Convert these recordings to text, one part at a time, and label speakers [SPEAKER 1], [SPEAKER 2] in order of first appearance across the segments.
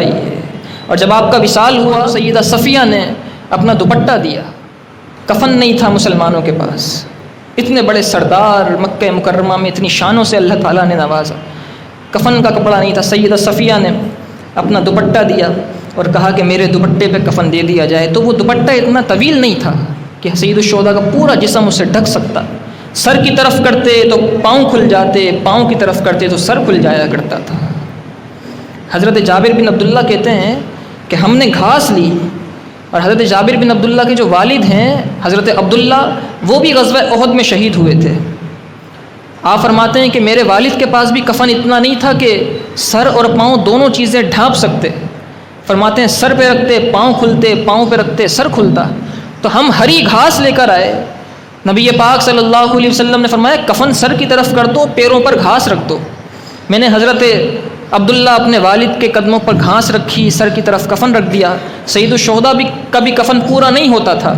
[SPEAKER 1] بڑھائی ہے۔ اور جب آپ کا وصال ہوا سیدہ صفیہ نے اپنا دوپٹہ دیا، کفن نہیں تھا مسلمانوں کے پاس، اتنے بڑے سردار مکہ مکرمہ میں اتنی شانوں سے اللہ تعالیٰ نے نوازا، کفن کا کپڑا نہیں تھا، سیدہ صفیہ نے اپنا دوپٹہ دیا اور کہا کہ میرے دوپٹے پہ کفن دے دیا جائے۔ تو وہ دوپٹہ اتنا طویل نہیں تھا کہ سید الشہداء کا پورا جسم اسے ڈھک سکتا، سر کی طرف کرتے تو پاؤں کھل جاتے، پاؤں کی طرف کرتے تو سر کھل جایا کرتا تھا۔ حضرت جابر بن عبداللہ کہتے ہیں کہ ہم نے گھاس لی، اور حضرت جابر بن عبداللہ کے جو والد ہیں حضرت عبداللہ، وہ بھی غزوہ احد میں شہید ہوئے تھے۔ آپ فرماتے ہیں کہ میرے والد کے پاس بھی کفن اتنا نہیں تھا کہ سر اور پاؤں دونوں چیزیں ڈھانپ سکتے، فرماتے ہیں سر پہ رکھتے پاؤں کھلتے، پاؤں پہ رکھتے سر کھلتا۔ تو ہم ہری گھاس لے کر آئے، نبی پاک صلی اللہ علیہ وسلم نے فرمایا کفن سر کی طرف کر دو، پیروں پر گھاس رکھ دو۔ میں نے حضرت عبداللہ اپنے والد کے قدموں پر گھاس رکھی، سر کی طرف کفن رکھ دیا۔ سید الشہداء بھی کبھی کفن پورا نہیں ہوتا تھا،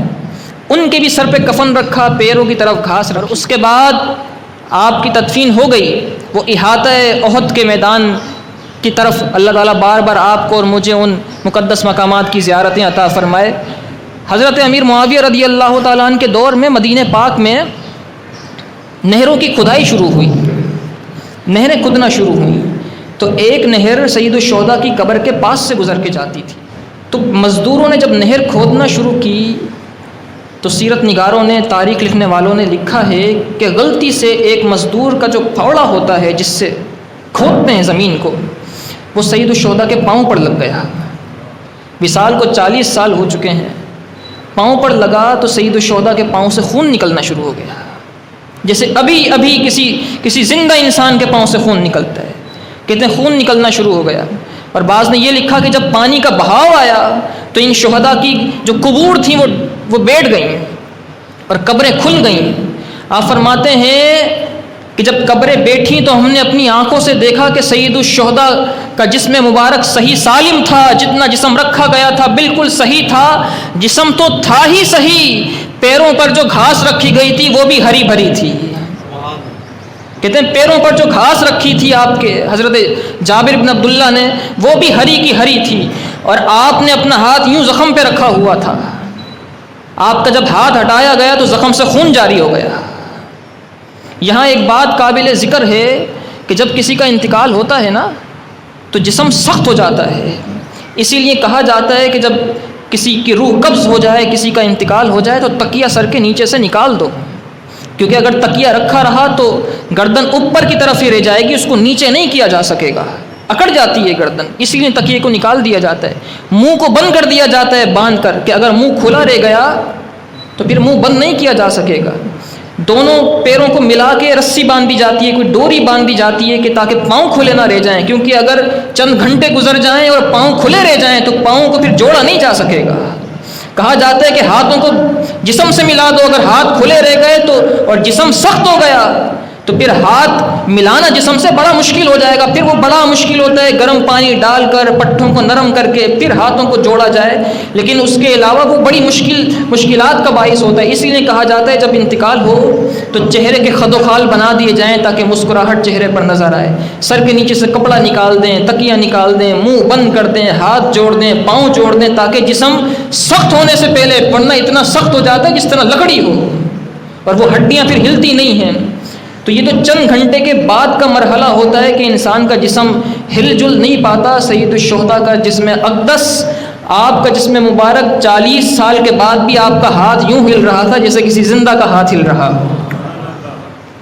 [SPEAKER 1] ان کے بھی سر پہ کفن رکھا، پیروں کی طرف گھاس رکھی۔ اور اس کے بعد آپ کی تدفین ہو گئی۔ وہ احاطہ احد کے میدان کی طرف اللہ تعالیٰ بار بار آپ کو اور مجھے ان مقدس مقامات کی زیارتیں عطا فرمائے۔ حضرت امیر معاویہ رضی اللہ تعالیٰ عنہ کے دور میں مدینہ پاک میں نہروں کی کھدائی شروع ہوئی، نہریں کھدنا شروع ہوئیں۔ تو ایک نہر سید الشہداء کی قبر کے پاس سے گزر کے جاتی تھی۔ تو مزدوروں نے جب نہر کھودنا شروع کی تو سیرت نگاروں نے، تاریخ لکھنے والوں نے لکھا ہے کہ غلطی سے ایک مزدور کا جو پھاوڑا ہوتا ہے جس سے کھودتے ہیں زمین کو، وہ سید الشہداء کے پاؤں پر لگ گیا۔ وصال کو 40 سال ہو چکے ہیں، پاؤں پر لگا تو سید الشہداء کے پاؤں سے خون نکلنا شروع ہو گیا، جیسے ابھی کسی زندہ انسان کے پاؤں سے خون نکلتا ہے، کہتے ہیں خون نکلنا شروع ہو گیا۔ اور بعض نے یہ لکھا کہ جب پانی کا بہاؤ آیا تو ان شہداء کی جو قبور تھیں وہ بیٹھ گئیں اور قبریں کھل گئیں۔ آپ فرماتے ہیں کہ جب قبریں بیٹھیں تو ہم نے اپنی آنکھوں سے دیکھا کہ سید الشہداء کا جسم مبارک صحیح سالم تھا، جتنا جسم رکھا گیا تھا بالکل صحیح تھا، جسم تو تھا ہی صحیح، پیروں پر جو گھاس رکھی گئی تھی وہ بھی ہری بھری تھی۔ کہتے ہیں پیروں پر جو گھاس رکھی تھی آپ کے حضرت جابر بن عبداللہ نے، وہ بھی ہری کی ہری تھی، اور آپ نے اپنا ہاتھ یوں زخم پہ رکھا ہوا تھا، آپ کا جب ہاتھ ہٹایا گیا تو زخم سے خون جاری ہو گیا۔ یہاں ایک بات قابل ذکر ہے کہ جب کسی کا انتقال ہوتا ہے نا تو جسم سخت ہو جاتا ہے، اسی لیے کہا جاتا ہے کہ جب کسی کی روح قبض ہو جائے، کسی کا انتقال ہو جائے تو تکیہ سر کے نیچے سے نکال دو، کیونکہ اگر تکیہ رکھا رہا تو گردن اوپر کی طرف ہی رہ جائے گی، اس کو نیچے نہیں کیا جا سکے گا، اکڑ جاتی ہے گردن، اسی لیے تکیے کو نکال دیا جاتا ہے۔ منہ کو بند کر دیا جاتا ہے باندھ کر، کہ اگر منہ کھلا رہ گیا تو پھر منہ بند نہیں کیا جا سکے گا۔ دونوں پیروں کو ملا کے رسی باندھ دی جاتی ہے، کوئی ڈوری باندھ دی جاتی ہے کہ تاکہ پاؤں کھلے نہ رہ جائیں، کیونکہ اگر چند گھنٹے گزر جائیں اور پاؤں کھلے رہ جائیں تو پاؤں کو پھر جوڑا نہیں جا سکے گا۔ کہا جاتا ہے کہ ہاتھوں کو جسم سے ملا دو، اگر ہاتھ کھلے رہ گئے تو اور جسم سخت ہو گیا تو پھر ہاتھ ملانا جسم سے بڑا مشکل ہو جائے گا، پھر وہ بڑا مشکل ہوتا ہے گرم پانی ڈال کر پٹھوں کو نرم کر کے پھر ہاتھوں کو جوڑا جائے، لیکن اس کے علاوہ وہ بڑی مشکلات کا باعث ہوتا ہے۔ اسی لیے کہا جاتا ہے جب انتقال ہو تو چہرے کے خد و خال بنا دیے جائیں تاکہ مسکراہٹ چہرے پر نظر آئے، سر کے نیچے سے کپڑا نکال دیں، تکیہ نکال دیں، منہ بند کر دیں، ہاتھ جوڑ دیں، پاؤں جوڑ دیں، تاکہ جسم سخت ہونے سے پہلے، ورنہ اتنا سخت ہو جاتا ہے جس طرح لکڑی ہو اور وہ ہڈیاں پھر ہلتی نہیں ہیں۔ تو یہ تو چند گھنٹے کے بعد کا مرحلہ ہوتا ہے کہ انسان کا جسم ہل جل نہیں پاتا۔ سید الشہداء کا جسم اقدس، آپ کا جسم مبارک 40 سال کے بعد بھی آپ کا ہاتھ یوں ہل رہا تھا جیسے کسی زندہ کا ہاتھ ہل رہا ہو،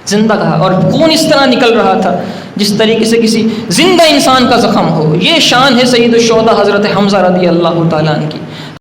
[SPEAKER 1] زندہ کا، اور خون اس طرح نکل رہا تھا جس طریقے سے کسی زندہ انسان کا زخم ہو۔ یہ شان ہے سید الشہداء حضرت حمزہ رضی اللہ تعالیٰ عنہ کی۔